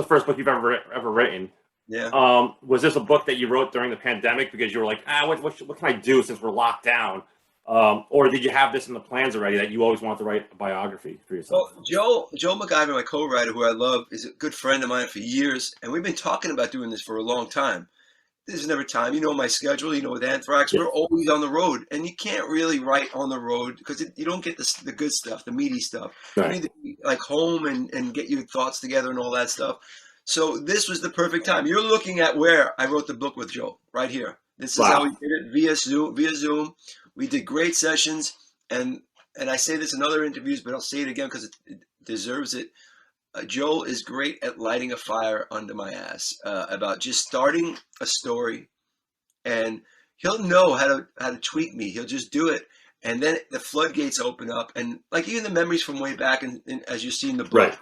first book you've ever written. Yeah. Was this a book that you wrote during the pandemic because you were like, what can I do since we're locked down? Or did you have this in the plans already that you always wanted to write a biography for yourself? Well, Joe McIver, my co-writer, who I love, is a good friend of mine for years, and we've been talking about doing this for a long time. There's never time. You know my schedule. You know, with Anthrax, Yeah. we're always on the road, and you can't really write on the road because you don't get the good stuff, the meaty stuff. Right. You need to be like home and get your thoughts together and all that stuff. So this was the perfect time. You're looking at where I wrote the book with Joe, right here. This is how we did it via Zoom. We did great sessions, and I say this in other interviews, but I'll say it again because it deserves it. Joel is great at lighting a fire under my ass about just starting a story, and he'll know how to tweak me. He'll just do it, and then the floodgates open up. And like even the memories from way back, and as you see in the book,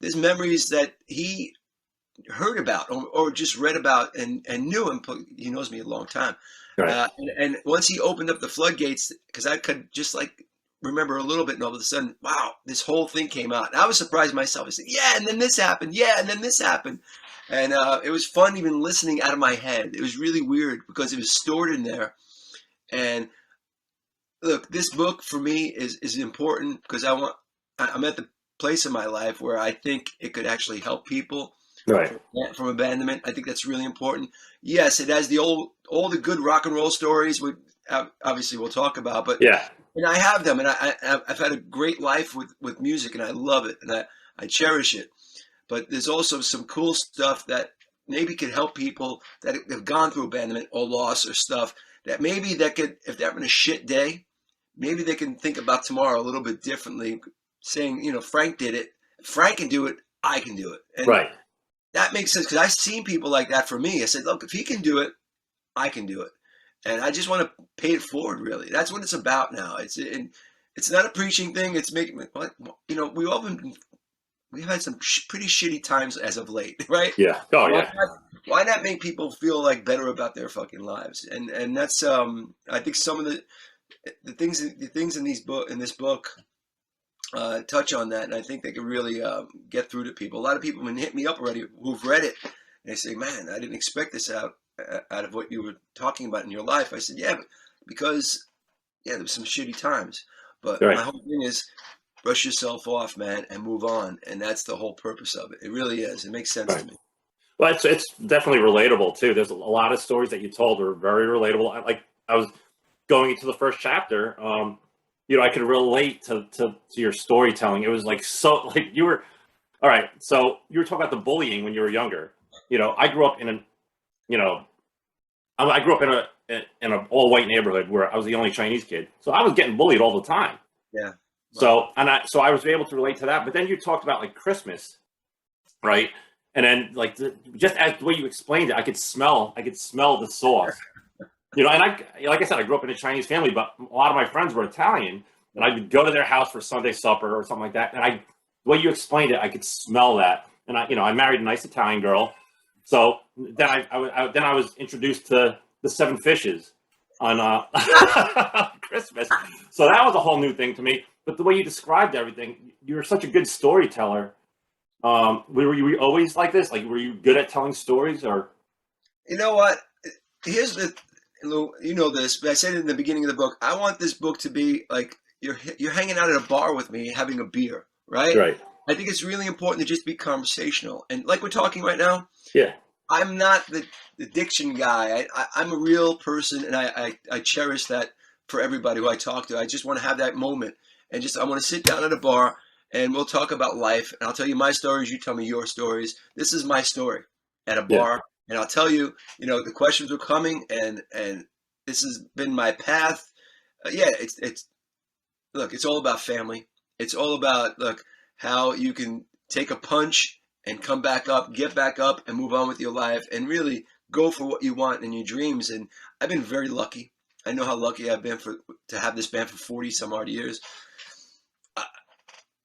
there's memories that he heard about or just read about and knew him. He knows me a long time. Right. And once he opened up the floodgates, because I could just like remember a little bit, and all of a sudden, wow, this whole thing came out. And I was surprised myself. I said, yeah, and then this happened. Yeah, and then this happened. And it was fun even listening out of my head. It was really weird because it was stored in there. And look, this book for me is important because I'm at the place in my life where I think it could actually help people. Right. From abandonment. I think that's really important. Yes, it has all the good rock and roll stories, we obviously we'll talk about, but yeah, and I have them, and I've had a great life with music, and I love it, and I cherish it. But there's also some cool stuff that maybe could help people that have gone through abandonment or loss or stuff that maybe that could, if they're having a shit day, maybe they can think about tomorrow a little bit differently, saying, you know, Frank did it. If Frank can do it, I can do it. And right. That makes sense because I've seen people like that for me. I said, look, if he can do it, I can do it. And I just want to pay it forward, really. That's what it's about now. It's not a preaching thing. It's making, you know, we've had some pretty shitty times as of late, right? Yeah. Oh, yeah. Why not make people feel like better about their fucking lives? And that's I think some of the things in this book touch on that, and I think they can really get through to people. A lot of people have hit me up already who've read it, and they say, "Man, I didn't expect this out of what you were talking about in your life." I said, "Yeah, because there was some shitty times, but my whole thing is brush yourself off, man, and move on, and that's the whole purpose of it. It really is. It makes sense to me." Well, it's definitely relatable too. There's a lot of stories that you told are very relatable. I was going into the first chapter. You know, I could relate to your storytelling. It was like you were, all right. So you were talking about the bullying when you were younger. You know, I grew up in an all white neighborhood where I was the only Chinese kid. So I was getting bullied all the time. Yeah. So I was able to relate to that. But then you talked about like Christmas, right? And then like just as the way you explained it, I could smell the sauce. You know, and like I said, I grew up in a Chinese family, but a lot of my friends were Italian, and I would go to their house for Sunday supper or something like that. And the way you explained it, I could smell that. And I married a nice Italian girl. So then I was introduced to the 7 fishes on Christmas. So that was a whole new thing to me. But the way you described everything, you're such a good storyteller. Were you always like this? Like, were you good at telling stories, or? You know what? Here's you know this, but I said it in the beginning of the book. I want this book to be like you're hanging out at a bar with me, having a beer, right? Right. I think it's really important to just be conversational, and like we're talking right now. Yeah. I'm not the diction guy. I'm a real person, and I cherish that for everybody who I talk to. I just want to have that moment, and I want to sit down at a bar, and we'll talk about life, and I'll tell you my stories. You tell me your stories. This is my story at a bar. Yeah. And I'll tell you, you know, the questions were coming, and this has been my path. Look, it's all about family. It's all about how you can take a punch and come back up, get back up, and move on with your life, and really go for what you want in your dreams. And I've been very lucky. I know how lucky I've been to have this band for 40 some odd years.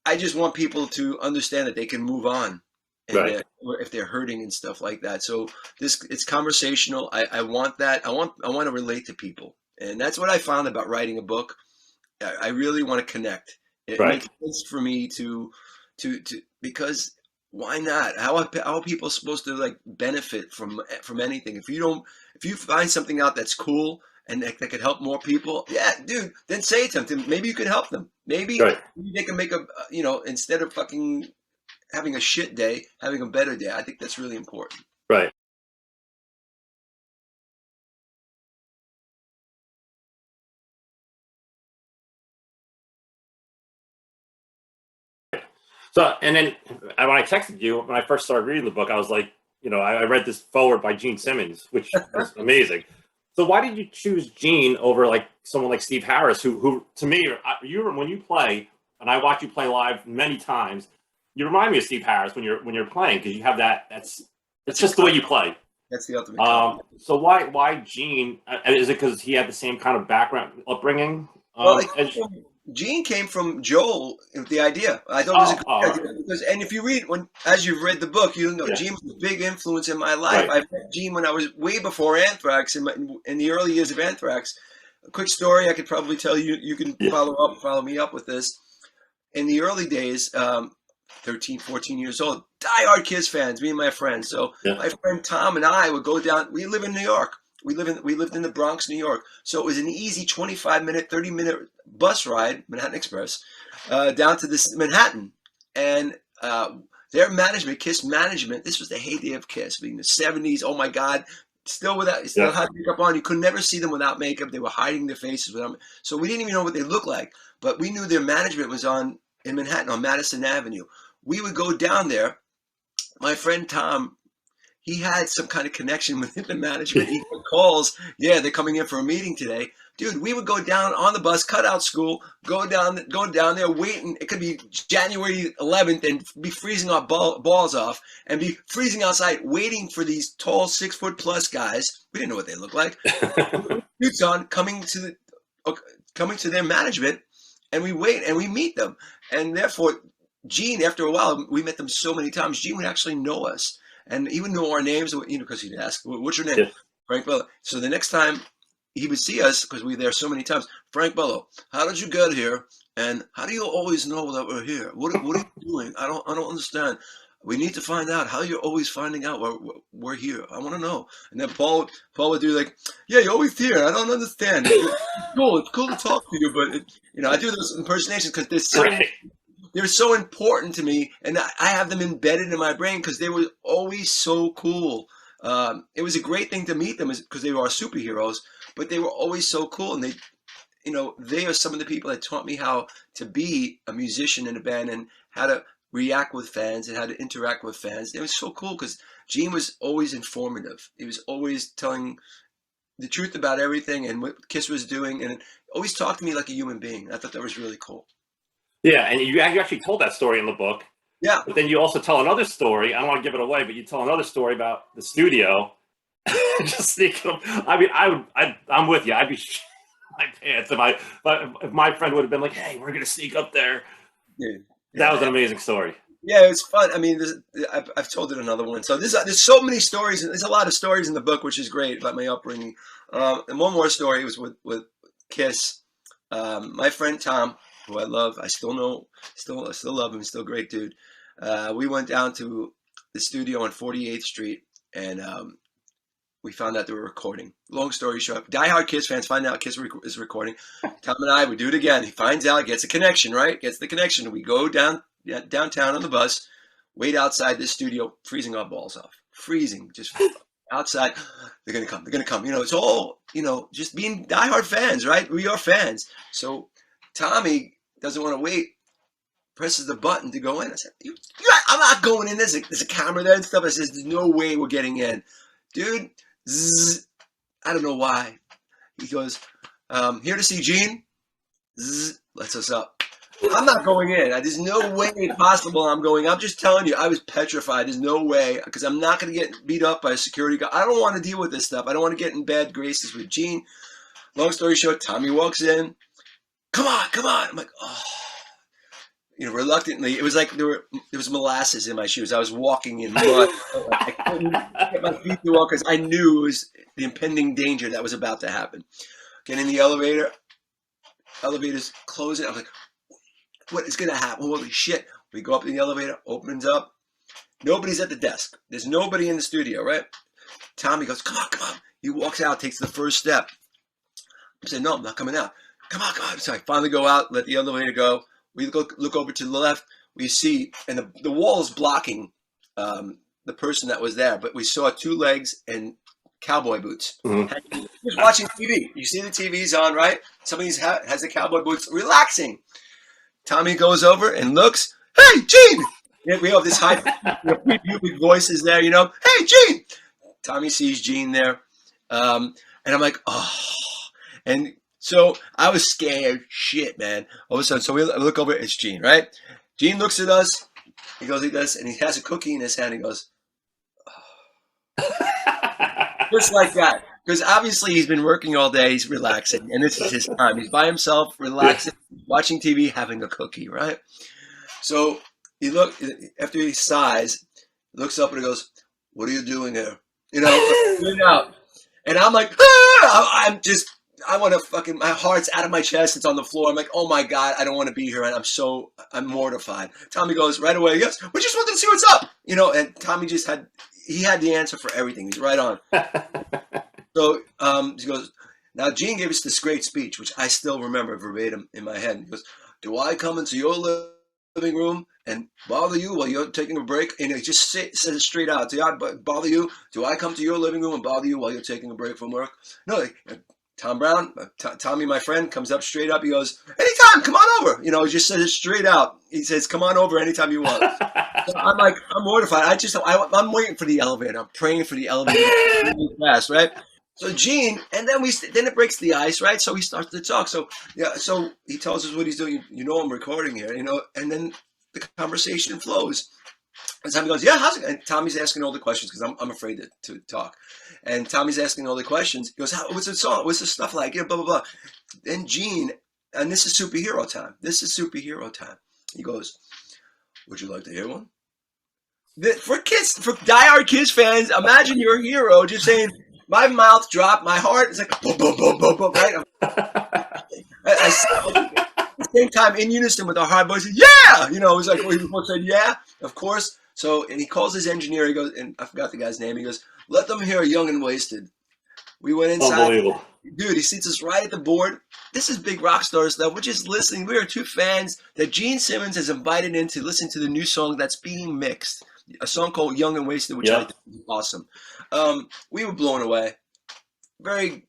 I just want people to understand that they can move on. And if they're hurting and stuff like that. So it's conversational. I want that. I want to relate to people. And that's what I found about writing a book. I really want to connect. It makes sense for me to because Why not? How are people supposed to like benefit from anything? If you find something out that's cool and that could help more people, yeah, dude, then say it to them. Maybe you can help them. Maybe Right. they can make a, instead of fucking having a shit day, having a better day. I think that's really important. Right. So, and then when I texted you, when I first started reading the book, I was like, I read this forward by Gene Simmons, which was amazing. So why did you choose Gene over like someone like Steve Harris, who to me, when you play, and I watch you play live many times, you remind me of Steve Harris when you're playing, because you have it's just the way you play. That's the ultimate compliment. So why Gene? Is it because he had the same kind of background upbringing? Well, Gene came from Joel with the idea. I thought it was a good idea because, and if you read as you've read the book, you know Gene was a big influence in my life. Right. I met Gene when I was way before Anthrax, in the early years of Anthrax. A quick story I could probably tell you. You can follow me up with this. In the early days, 13, 14 years old, diehard Kiss fans, me and my friends. So my friend Tom and I would go down. We live in New York. We lived in the Bronx, New York. So it was an easy 25-minute, 30-minute bus ride, Manhattan Express, down to this Manhattan. And their management, Kiss management, this was the heyday of Kiss, the 70s. Oh my God. Still had makeup on. You could never see them without makeup. They were hiding their faces so we didn't even know what they looked like. But we knew their management was in Manhattan on Madison Avenue. We would go down there. My friend Tom, he had some kind of connection with the management. He got calls. Yeah, they're coming in for a meeting today. Dude, we would go down on the bus, cut out school, go down there, waiting. It could be January 11th and be freezing our balls off and be freezing outside, waiting for these tall 6-foot+ guys. We didn't know what they looked like. Suits on, coming to their management, and we wait and we meet them. And therefore, Gene, after a while, we met them so many times, Gene would actually know us. And he would know our names, because he'd ask, "What's your name?" Yeah. Frank Bello. So the next time he would see us, because we were there so many times, Frank Bello, how did you get here? And how do you always know that we're here? What are you doing? I don't understand. We need to find out how you're always finding out we're here. I want to know. And then Paul would do like, yeah, you're always here. I don't understand. It's cool to talk to you, but I do those impersonations because they're so important to me, and I have them embedded in my brain because they were always so cool. It was a great thing to meet them because they were our superheroes, but they were always so cool. And they are some of the people that taught me how to be a musician in a band and how to react with fans and how to interact with fans. It was so cool because Gene was always informative. He was always telling the truth about everything and what Kiss was doing, and always talked to me like a human being. I thought that was really cool. Yeah, and you actually told that story in the book. Yeah. But then you also tell another story. I don't want to give it away, but you tell another story about the studio. Just sneaking. I mean, I'm with you. I'd be shitting my pants if my friend would have been like, "Hey, we're gonna sneak up there." Yeah. That was an amazing story. Yeah, it was fun. I mean, I've told it another one. So there's so many stories. There's a lot of stories in the book, which is great about my upbringing. And one more story was with Kiss. My friend Tom, who I love, I still love him, still a great dude. We went down to the studio on 48th Street, and we found out they were recording. Long story short, diehard Kiss fans find out Kiss is recording. Tom and I, we do it again. He finds out, gets a connection, right? Gets the connection. We go downtown on the bus, wait outside this studio, freezing our balls off. Freezing, just outside. They're going to come. It's all, just being diehard fans, right? We are fans. So Tommy doesn't want to wait, presses the button to go in. I said, I'm not going in. There's a camera there and stuff. I says, there's no way we're getting in. Dude, zzz, I don't know why. He goes, here to see Gene. Zzz, lets us up. I'm not going in. There's no way possible I'm going. I'm just telling you, I was petrified. There's no way, because I'm not going to get beat up by a security guard. I don't want to deal with this stuff. I don't want to get in bad graces with Gene. Long story short, Tommy walks in. Come on. I'm like, oh. Reluctantly, it was like there was molasses in my shoes. I was walking in mud. I couldn't get my feet to walk because I knew it was the impending danger that was about to happen. Get in the elevator. Elevator's closing. I was like, what is going to happen? Holy shit. We go up in the elevator, opens up. Nobody's at the desk. There's nobody in the studio, right? Tommy goes, come on, come on. He walks out, takes the first step. I said, no, I'm not coming out. Come on, come on. So I finally go out, let the elevator go. We look over to the left. We see, and the wall is blocking the person that was there, but we saw 2 legs and cowboy boots. Mm-hmm. Just watching TV. You see the TV's on, right? Somebody has the cowboy boots, relaxing. Tommy goes over and looks. Hey, Gene! We have this high pubic voices there, you know. Hey, Gene! Tommy sees Gene there, and I'm like, oh. And so I was scared, shit, man. All of a sudden, so we look over. It's Gene, right? Gene looks at us. He goes like this, and he has a cookie in his hand. He goes, just like that. Because obviously he's been working all day. He's relaxing, and this is his time. He's by himself, relaxing, watching TV, having a cookie, right? So he after he sighs, looks up and he goes, "What are you doing here?" You know, and I'm like, ah! I want to fucking, my heart's out of my chest. It's on the floor. I'm like, oh my God, I don't want to be here. And I'm mortified. Tommy goes right away. Yes, we just wanted to see what's up. You know, and Tommy he had the answer for everything. He's right on. So he goes, now Gene gave us this great speech, which I still remember verbatim in my head. He goes, do I come into your living room and bother you while you're taking a break? And he just says it straight out. Do I bother you? Do I come to your living room and bother you while you're taking a break from work? No, Tom Brown, Tommy, my friend, comes up straight up. He goes, anytime, come on over. You know, he just says it straight out. He says, come on over anytime you want. So I'm like, I'm mortified. I'm waiting for the elevator. I'm praying for the elevator to move fast, right? So Gene, and then it breaks the ice, right? So he starts to talk. So yeah, so he tells us what he's doing. You know, I'm recording here, you know, and then the conversation flows. And Tommy goes, yeah, how's it? And Tommy's asking all the questions because I'm afraid to talk. And Tommy's asking all the questions. He goes, what's the song? What's the stuff like? Yeah, blah, blah, blah. Then Gene, and this is superhero time. He goes, would you like to hear one? For kids, for diehard Kiss fans, imagine you're a hero just saying, my mouth dropped, my heart is like, boom, boom, boom, boom, boom, right? At the same time, in unison with our high voices, yeah! You know, it was like, we both said, yeah, of course. So, and he calls his engineer, he goes, and I forgot the guy's name, he goes, let them hear Young and Wasted. We went inside. Unbelievable. Dude, he seats us right at the board. This is big rock star stuff. We're just listening. We are 2 fans that Gene Simmons has invited in to listen to the new song that's being mixed. A song called Young and Wasted, which I think is awesome. We were blown away. Very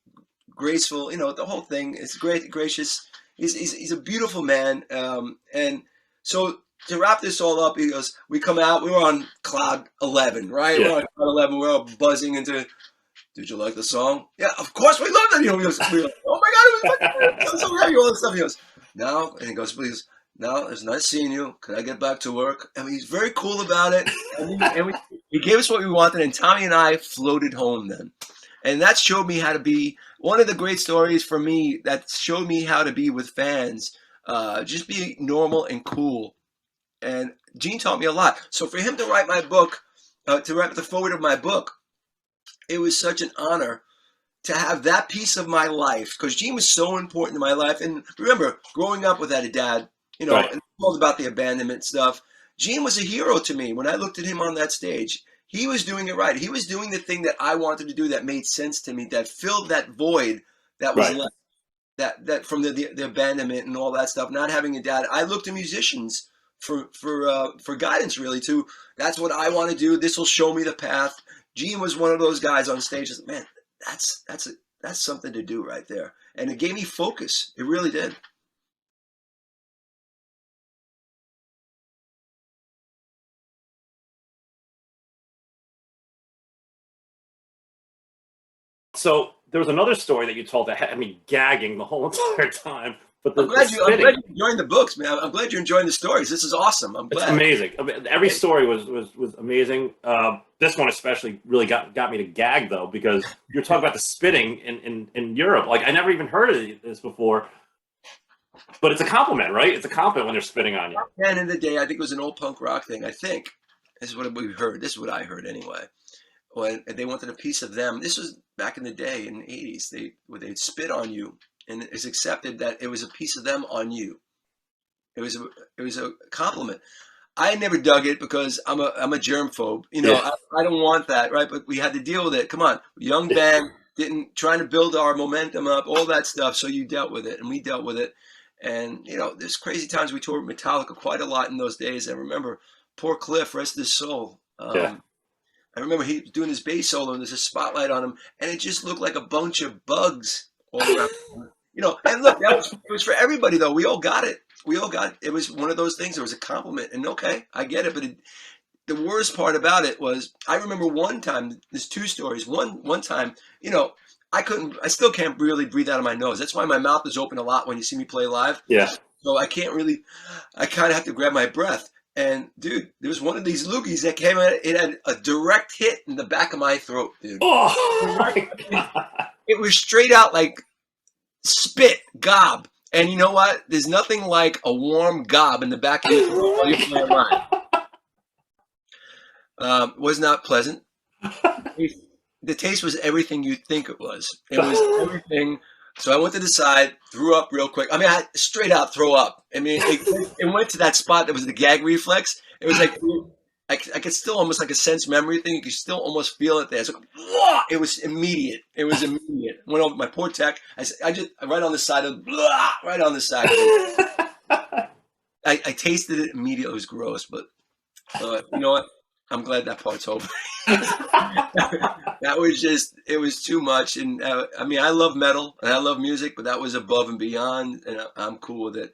graceful. You know, the whole thing is great, gracious. He's a beautiful man. And so to wrap this all up, he goes, we come out, we were on cloud 11, right? Yeah. We're on cloud 11. We're all buzzing into, did you like the song? Yeah, of course we loved it. You know, we were like, oh my God, it was so happy, all this stuff. He goes, now, and he goes, please, now it's nice seeing you. Can I get back to work? I mean, he's very cool about it. He gave us what we wanted, and Tommy and I floated home then. And that showed me how to be, one of the great stories for me that showed me how to be with fans. Just be normal and cool. And Gene taught me a lot. So for him to write my book, to write the forward of my book, it was such an honor to have that piece of my life, because Gene was so important in my life. And remember, growing up without a dad, you know, right. And all about the abandonment stuff. Gene was a hero to me when I looked at him on that stage. He was doing it right. He was doing the thing that I wanted to do, that made sense to me, that filled that void that was left, that from the abandonment and all that stuff. Not having a dad, I looked to musicians for guidance, really. Too. That's what I want to do. This will show me the path. Gene was one of those guys on stage. Man, that's something to do right there, and it gave me focus. It really did. So there was another story that you told that had me gagging the whole entire time. But I'm glad you're enjoying the books, man. I'm glad you're enjoying the stories. This is awesome. I'm glad. It's amazing. I mean, every story was amazing. This one especially really got me to gag, though, because you're talking about the spitting in Europe. Like, I never even heard of this before. But it's a compliment, right? It's a compliment when they're spitting on you. At the end of the day, I think it was an old punk rock thing. I think this is what we heard. This is what I heard anyway. When they wanted a piece of them. This was back in the day in the 80s. They'd spit on you, and it's accepted that it was a piece of them on you. It was a compliment. I never dug it because I'm a germphobe. You know, Yeah. I don't want that, right? But we had to deal with it. Come on, young band, didn't trying to build our momentum up, all that stuff. So you dealt with it, and we dealt with it. And you know, there's crazy times we toured with Metallica quite a lot in those days. I remember poor Cliff, rest his soul. Yeah. I remember he was doing his bass solo, and there's a spotlight on him, and it just looked like a bunch of bugs all around. You know, and look, it was for everybody though. We all got it. We all got it. It was one of those things. It was a compliment, and okay, I get it. But the worst part about it was, I remember one time. There's two stories. One time, you know, I still can't really breathe out of my nose. That's why my mouth is open a lot when you see me play live. Yeah. So I can't really. I kind of have to grab my breath. And dude, there was one of these loogies that came out. It had a direct hit in the back of my throat, dude. Oh my God. It was straight out like spit, gob. And you know what? There's nothing like a warm gob in the back of your throat while you're playing live. Was not pleasant. The taste was everything you'd think it was. It was everything. So I went to the side, threw up real quick. I mean, I straight out throw up. I mean, it went to that spot that was the gag reflex. It was like, I could still almost like a sense memory thing. You could still almost feel it there. It's like, whoa! It was immediate. It was immediate. Went over my poor tech. I just right on the side of, right on the side. I tasted it immediately. It was gross, but you know what? I'm glad that part's over. That was just, it was too much. And I mean, I love metal and I love music, but that was above and beyond, and I'm cool with it.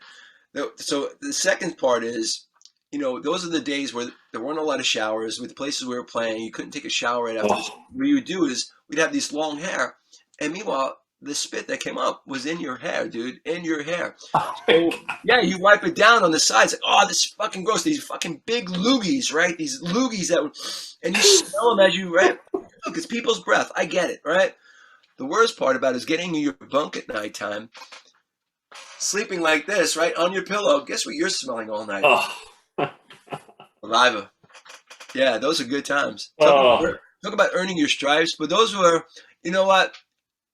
So the second part is, you know, those are the days where there weren't a lot of showers. With the places we were playing, you couldn't take a shower right after. Oh. What you would do is we'd have these long hair, and meanwhile, the spit that came up was in your hair, dude, in your hair. So, yeah, you wipe it down on the sides. Like, oh, this is fucking gross. These fucking big loogies, right? These loogies and you smell them as you, right? Look, it's people's breath. I get it, right? The worst part about it is getting in your bunk at nighttime, sleeping like this, right, on your pillow. Guess what you're smelling all night? Oh. Saliva. Yeah, those are good times. Oh. Talk about earning your stripes, but those were, you know what?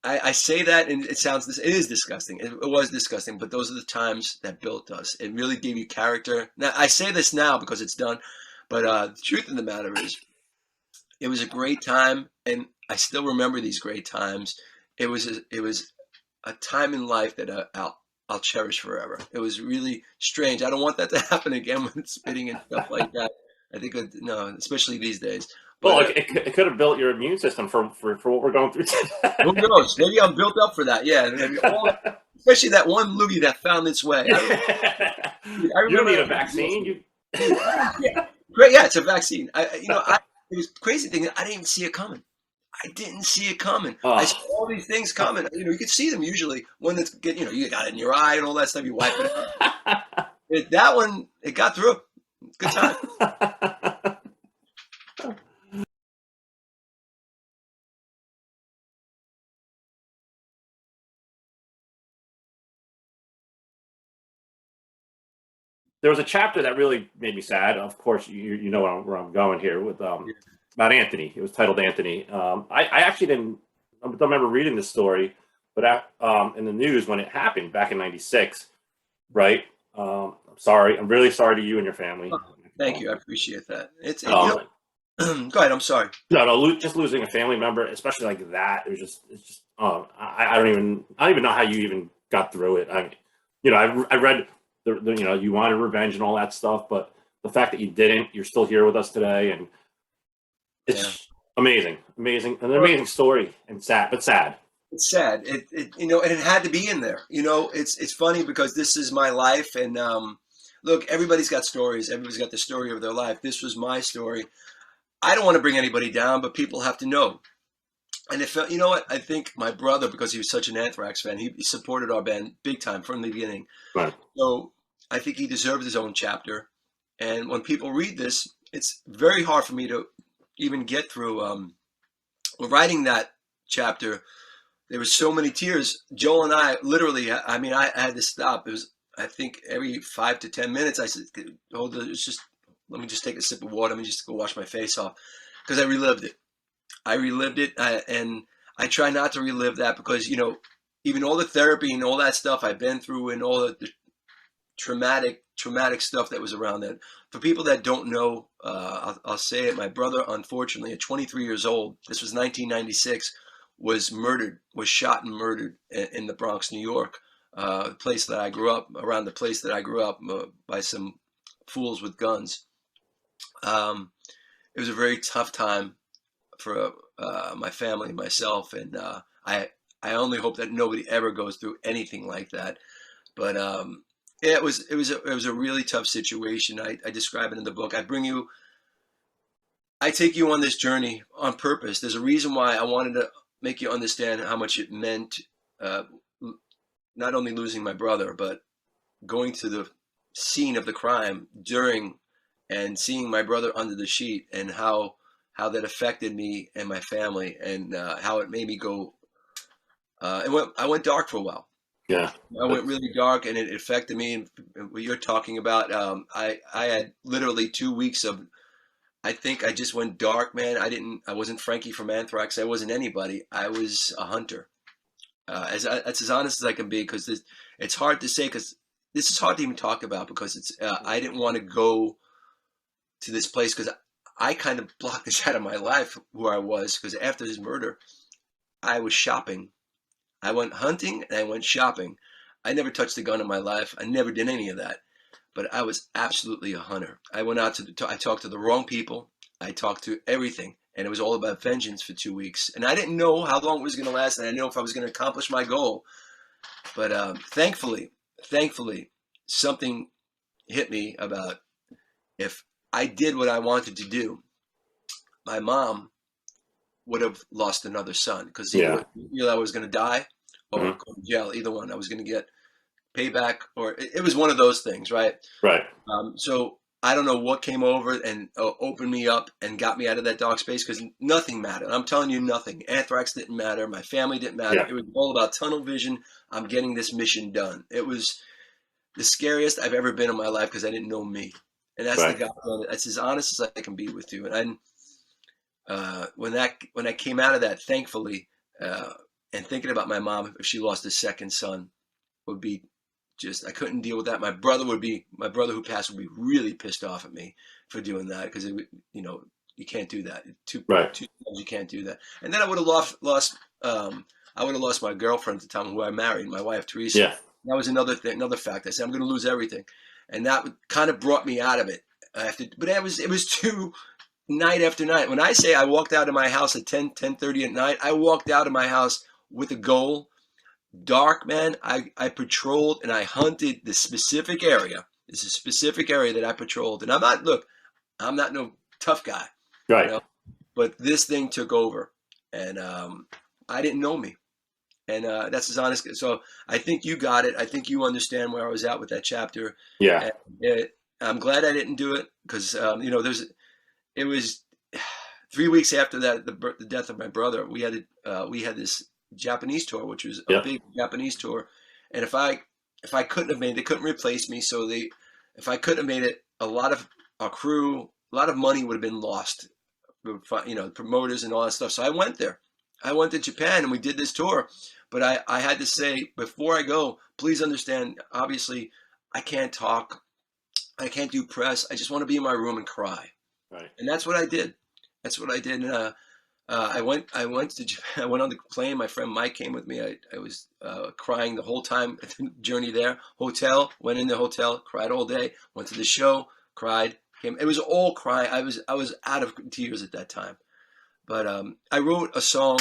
I say that and it is disgusting. It was disgusting, but those are the times that built us. It really gave you character. Now, I say this now because it's done, but the truth of the matter is, it was a great time, and I still remember these great times. It was a time in life that I'll cherish forever. It was really strange. I don't want that to happen again with spitting and stuff like that. I think no, especially these days. Well, it could have built your immune system for what we're going through today. Who knows? Maybe I'm built up for that. Yeah, especially that one loogie that found its way. I remember, you don't need a vaccine. Yeah, great. Yeah, it's a vaccine. It was crazy thing. I didn't even see it coming. I didn't see it coming. Oh. I saw all these things coming. You know, you could see them usually when it's you got it in your eye and all that stuff. You wipe it out. That one, it got through. Good time. There was a chapter that really made me sad. Of course, you know where I'm going here with about Anthony. It was titled Anthony. I actually don't remember reading this story, but in the news when it happened back in '96, right? I'm sorry. I'm really sorry to you and your family. Oh, thank you. I appreciate that. Go ahead. I'm sorry. No, just losing a family member, especially like that. It's just. I don't even know how you even got through it. I mean, I read. You wanted revenge and all that stuff, but the fact that you didn't, you're still here with us today, and it's amazing, an amazing story, and sad. It's sad. And it had to be in there. It's funny because this is my life, and look, everybody's got stories. Everybody's got the story of their life. This was my story. I don't want to bring anybody down, but people have to know. And you know what? I think my brother, because he was such an Anthrax fan, he supported our band big time from the beginning. Right. So I think he deserves his own chapter. And when people read this, it's very hard for me to even get through. Writing that chapter, there were so many tears. Joel and I literally, I mean, I had to stop. It was, I think, every 5 to 10 minutes, I said, hold on, let me just take a sip of water. Let me just go wash my face off. Because I relived it. And I try not to relive that because, even all the therapy and all that stuff I've been through and all the traumatic stuff that was around that. For people that don't know, I'll say it. My brother, unfortunately, at 23 years old, this was 1996, was shot and murdered in the Bronx, New York, the place that I grew up, around the place that I grew up, by some fools with guns. It was a very tough time for my family and myself, and I only hope that nobody ever goes through anything like that. But yeah, it was a really tough situation. I describe it in the book. I take you on this journey on purpose. There's a reason why I wanted to make you understand how much it meant, not only losing my brother, but going to the scene of the crime during and seeing my brother under the sheet, and how that affected me and my family, and how it made me go. I went dark for a while. Yeah. I went really dark, and it affected me. And what you're talking about, I had literally 2 weeks of, I think I just went dark, man. I wasn't Frankie from Anthrax. I wasn't anybody. I was a hunter. That's as honest as I can be, because it's hard to say, because this is hard to even talk about, because it's I didn't want to go to this place, because I kind of blocked this out of my life, where I was, because after his murder, I was shopping. I went hunting and I went shopping. I never touched a gun in my life. I never did any of that. But I was absolutely a hunter. I went out I talked to the wrong people. I talked to everything. And it was all about vengeance for 2 weeks. And I didn't know how long it was going to last. And I didn't know if I was going to accomplish my goal. But thankfully, something hit me about, if I did what I wanted to do, my mom would have lost another son, because either I was going to die or go to jail. Either one. I was going to get payback, or it was one of those things, right? Right. So I don't know what came over and opened me up and got me out of that dark space, because nothing mattered. I'm telling you, nothing. Anthrax didn't matter. My family didn't matter. Yeah. It was all about tunnel vision. I'm getting this mission done. It was the scariest I've ever been in my life, because I didn't know me. And that's Right. that's as honest as I can be with you. And when I came out of that, thankfully, and thinking about my mom, if she lost a second son, would be just, I couldn't deal with that. My brother who passed would be really pissed off at me for doing that, because you can't do that. Two Right. times you can't do that. And then I would have lost my girlfriend at the time, who I married, my wife Teresa. Yeah. That was another fact. I said, I'm going to lose everything, and that kind of brought me out of it. But it was too. Night after night. When I say I walked out of my house at 10:30 at night, I walked out of my house with a goal. Dark, man. I patrolled and I hunted this specific area. This is a specific area that I patrolled. And I'm not no tough guy. Right. But this thing took over, and I didn't know me. And that's as honest. So I think you got it. I think you understand where I was at with that chapter. Yeah. And I'm glad I didn't do it, because it was 3 weeks after that, the death of my brother. We had this Japanese tour, which was a big Japanese tour, and if I couldn't have made it, they couldn't replace me. So if I couldn't have made it, a lot of our crew, a lot of money would have been lost, promoters and all that stuff. So I went there. I went to Japan and we did this tour. But I had to say, before I go, please understand, obviously, I can't talk. I can't do press. I just want to be in my room and cry. Right. And that's what I did. And I went to Japan. I went on the plane. My friend Mike came with me. I was crying the whole time at the journey there. Went in the hotel, cried all day. Went to the show, cried. It was all crying. I was out of tears at that time. But I wrote a song,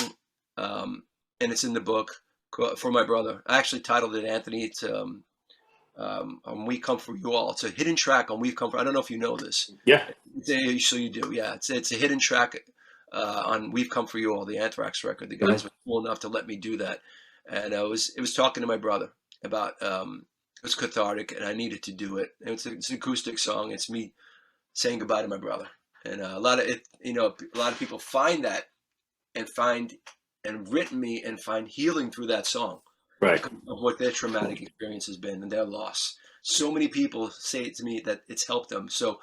and it's in the book, for my brother. I actually titled it Anthony. It's We Come For You All. It's a hidden track on We've Come For. I don't know if you know this. Yeah. So you do, yeah. It's a hidden track on We've Come For You All, the Anthrax record. The guys were cool enough to let me do that, and it was talking to my brother about it was cathartic, and I needed to do it. And it's an acoustic song. It's me saying goodbye to my brother, and a lot of people find that and written me and find healing through that song. Right. Of what their traumatic experience has been and their loss. So many people say it to me that it's helped them. So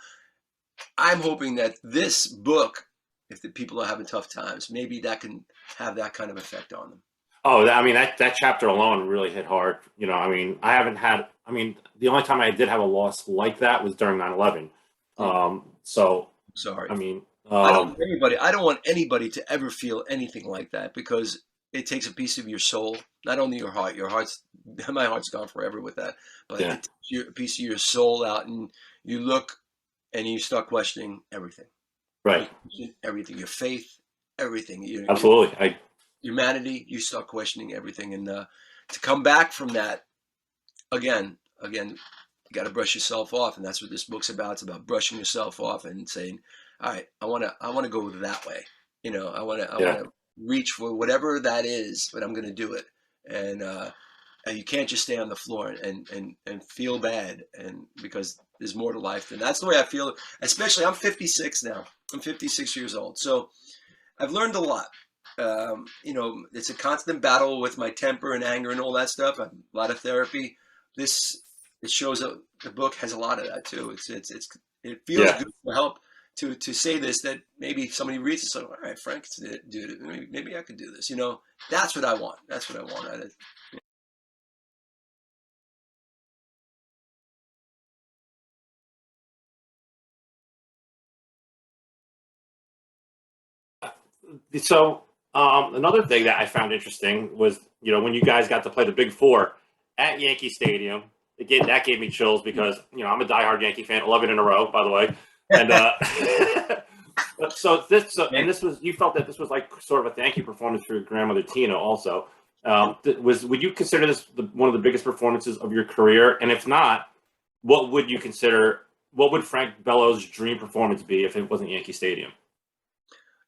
I'm hoping that this book, if the people are having tough times, maybe that can have that kind of effect on them. Oh, I mean that chapter alone really hit hard. You know, I mean, I haven't had. I mean, the only time I did have a loss like that was during 9/11. So Sorry. I mean, I don't want anybody to ever feel anything like that, because it takes a piece of your soul, not only your heart. Your heart's my heart's gone forever with that, but yeah, it takes a piece of your soul out, and you look and you start questioning everything. You right, question everything, your faith, everything, your absolutely. humanity. You start questioning everything, and to come back from that again, you got to brush yourself off, and that's what this book's about. It's about brushing yourself off and saying, "All right, I want to go that way. You know, I want Yeah, to reach for whatever that is, but I'm going to do it." And you can't just stay on the floor and feel bad, and because there's more to life than that's the way I feel. Especially, I'm 56 now. I'm 56 years old, so I've learned a lot. You know, it's a constant battle with my temper and anger and all that stuff. A lot of therapy. This it shows up. The book has a lot of that too. It feels yeah. good to help to say this, that maybe somebody reads it. So, all right, Frank, dude, maybe I could do this. You know, that's what I want. That's what I want out of it. So another thing that I found interesting was, you know, when you guys got to play the Big Four at Yankee Stadium. Again, that gave me chills because, you know, I'm a diehard Yankee fan, 11 in a row, by the way. And this was, you felt that this was like sort of a thank you performance for your grandmother Tina also. Would you consider this one of the biggest performances of your career? And if not, what would you consider? What would Frank Bello's dream performance be if it wasn't Yankee Stadium?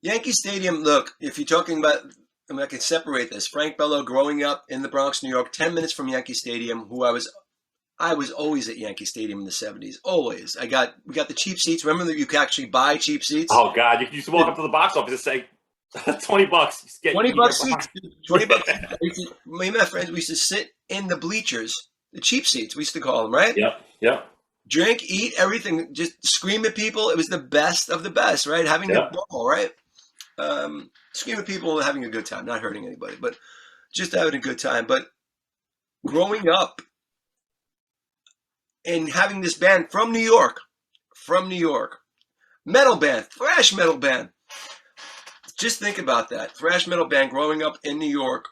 Yankee Stadium. Look, if you're talking about, I mean, I can separate this. Frank Bello, growing up in the Bronx, New York, 10 minutes from Yankee Stadium, who I was always at Yankee Stadium in the 70s. Always. We got the cheap seats. Remember that you could actually buy cheap seats? Oh God, you used to walk up to the box office and say, $20. Just get, 20 you bucks get seats. 20 bucks. Me and my friends, we used to sit in the bleachers, the cheap seats, we used to call them, right? Yep, yep, Drink, eat, everything, just scream at people. It was the best of the best, right? Having the yep. ball, right? Scream at people, having a good time, not hurting anybody, but just having a good time. But growing up and having this band from New York, metal band, thrash metal band. Just think about that. Thrash metal band growing up in New York.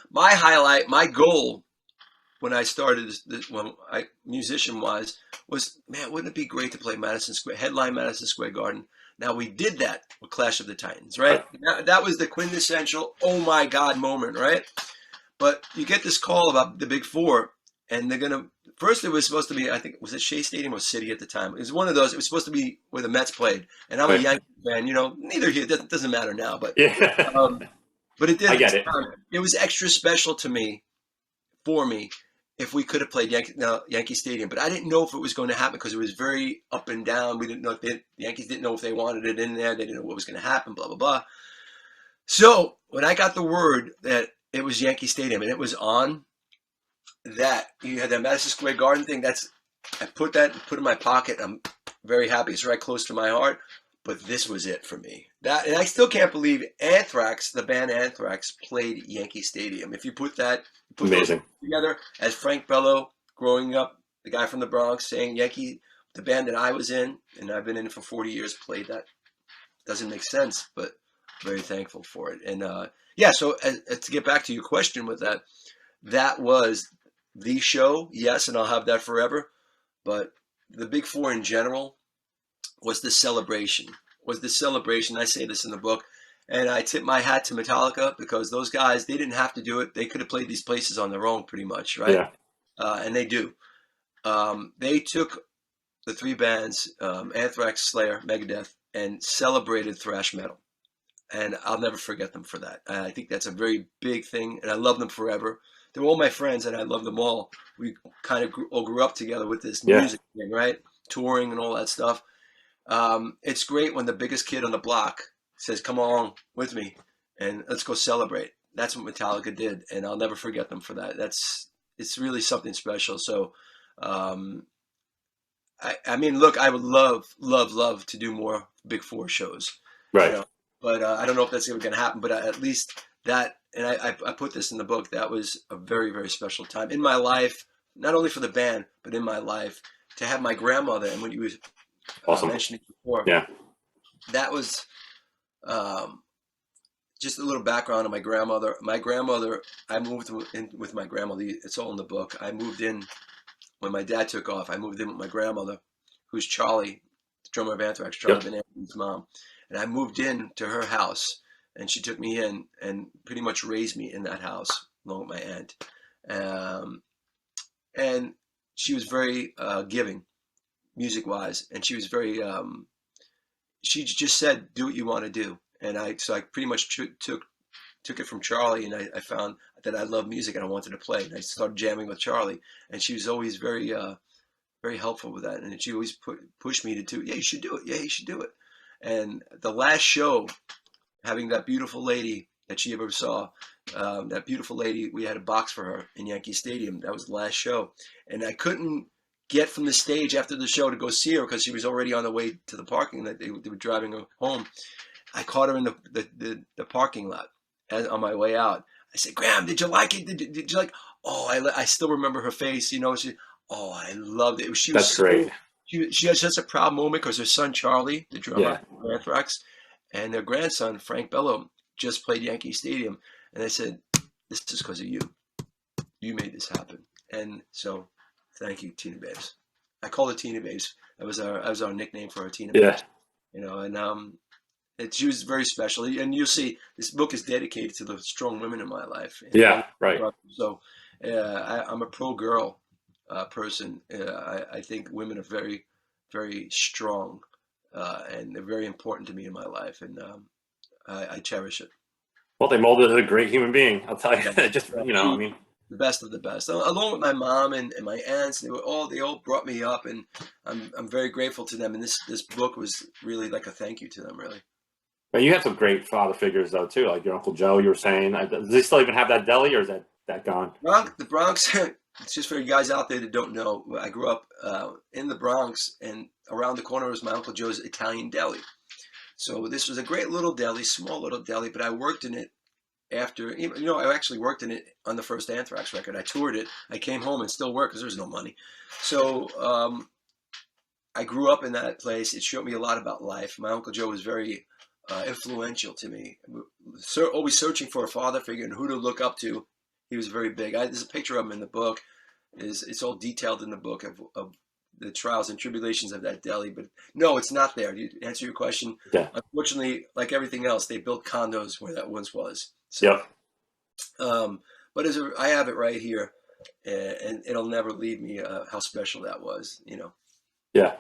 My highlight, my goal when I started musician wise, was, man, wouldn't it be great to play headline Madison Square Garden? Now we did that with Clash of the Titans, right? That was the quintessential, oh my God moment, right? But you get this call about the Big Four, and they're gonna. First, it was supposed to be, I think, was it Shea Stadium or City at the time? It was one of those. It was supposed to be where the Mets played, and I'm a Right. Yankee fan. You know, neither here. It doesn't matter now, Yeah, but it did. I get it. It was extra special to me, for me, if we could have played Yankee Stadium. But I didn't know if it was going to happen because it was very up and down. We didn't know if the Yankees didn't know if they wanted it in there. They didn't know what was going to happen. Blah blah blah. So when I got the word that it was Yankee Stadium and it was on, that you had that Madison Square Garden thing, I put in my pocket. I'm very happy. It's right close to my heart. But this was it for me. And I still can't believe Anthrax, the band Anthrax, played Yankee Stadium. If you put those Amazing. together as Frank Bello growing up, the guy from the Bronx, saying Yankee, the band that I was in, and I've been in for 40 years, played that. Doesn't make sense, but very thankful for it. And so to get back to your question with that was the show, yes, and I'll have that forever. But the Big Four in general was the celebration. I say this in the book, and I tip my hat to Metallica, because those guys, they didn't have to do it. They could have played these places on their own, pretty much, right? Yeah, And they do. They took the three bands, Anthrax, Slayer, Megadeth, and celebrated thrash metal. And I'll never forget them for that. I think that's a very big thing, and I love them forever. They're all my friends, and I love them all. We kind of all grew up together with this yeah, music thing, right? Touring and all that stuff. It's great when the biggest kid on the block says, "Come on with me, and let's go celebrate." That's what Metallica did, and I'll never forget them for that. It's really something special. So, I mean, look, I would love to do more Big Four shows, you right. know, but I don't know if that's ever going to happen. But at least that, and I put this in the book, that was a very, very special time in my life, not only for the band, but in my life, to have my grandmother, and when you was Awesome. mentioning before, Yeah. that was just a little background on my grandmother. My grandmother, I moved in with my grandmother. It's all in the book. I moved in when my dad took off. I moved in with my grandmother, who's Charlie, the drummer of Anthrax, Charlie Van Anthony's mom. And I moved in to her house, and she took me in and pretty much raised me in that house along with my aunt. And she was very giving, music-wise, and she was very. She just said, "Do what you want to do," and so I pretty much took it from Charlie, and I found that I love music and I wanted to play, and I started jamming with Charlie, and she was always very very helpful with that, and she always pushed me to do, yeah, you should do it, yeah, you should do it. And the last show, having that beautiful lady that she ever saw, that beautiful lady, we had a box for her in Yankee Stadium. That was the last show, and I couldn't get from the stage after the show to go see her because she was already on the way to the parking lot. They were driving her home. I caught her in the parking lot on my way out. I said, "Graham, did you like it? Did you like?" Oh, I still remember her face. You know, oh, I loved it. She was That's great. She had such a proud moment because her son Charlie, the drummer of Anthrax, and their grandson Frank Bello just played Yankee Stadium, and they said, "This is because of you. You made this happen." And so, thank you, Tina Babes. I call her Tina Babes. That was our nickname for her, Tina Babes. You know, and she was very special. And you'll see this book is dedicated to the strong women in my life. And right. So I'm a pro girl person. I think women are very, very strong, and they're very important to me in my life, and I cherish it. Well, they molded a great human being. I'll tell you. Just I mean, the best of the best, along with my mom and my aunts. They all brought me up, and I'm very grateful to them. And this book was really like a thank you to them, really. But you have some great father figures though too, like your Uncle Joe. You were saying, does he still even have that deli, or is that gone? The Bronx. It's just for you guys out there that don't know. I grew up in the Bronx, and around the corner was my Uncle Joe's Italian Deli. So this was a great little deli, small little deli, but I worked in it after, I actually worked in it on the first Anthrax record. I toured it. I came home and still worked because there was no money. So I grew up in that place. It showed me a lot about life. My Uncle Joe was very influential to me. Always searching for a father figure and who to look up to. He was very big. There's a picture of him in the book. It's all detailed in the book of the trials and tribulations of that deli. But no, it's not there. To answer your question, unfortunately, like everything else, they built condos where that once was. So, but I have it right here, and it'll never leave me how special that was. Yeah.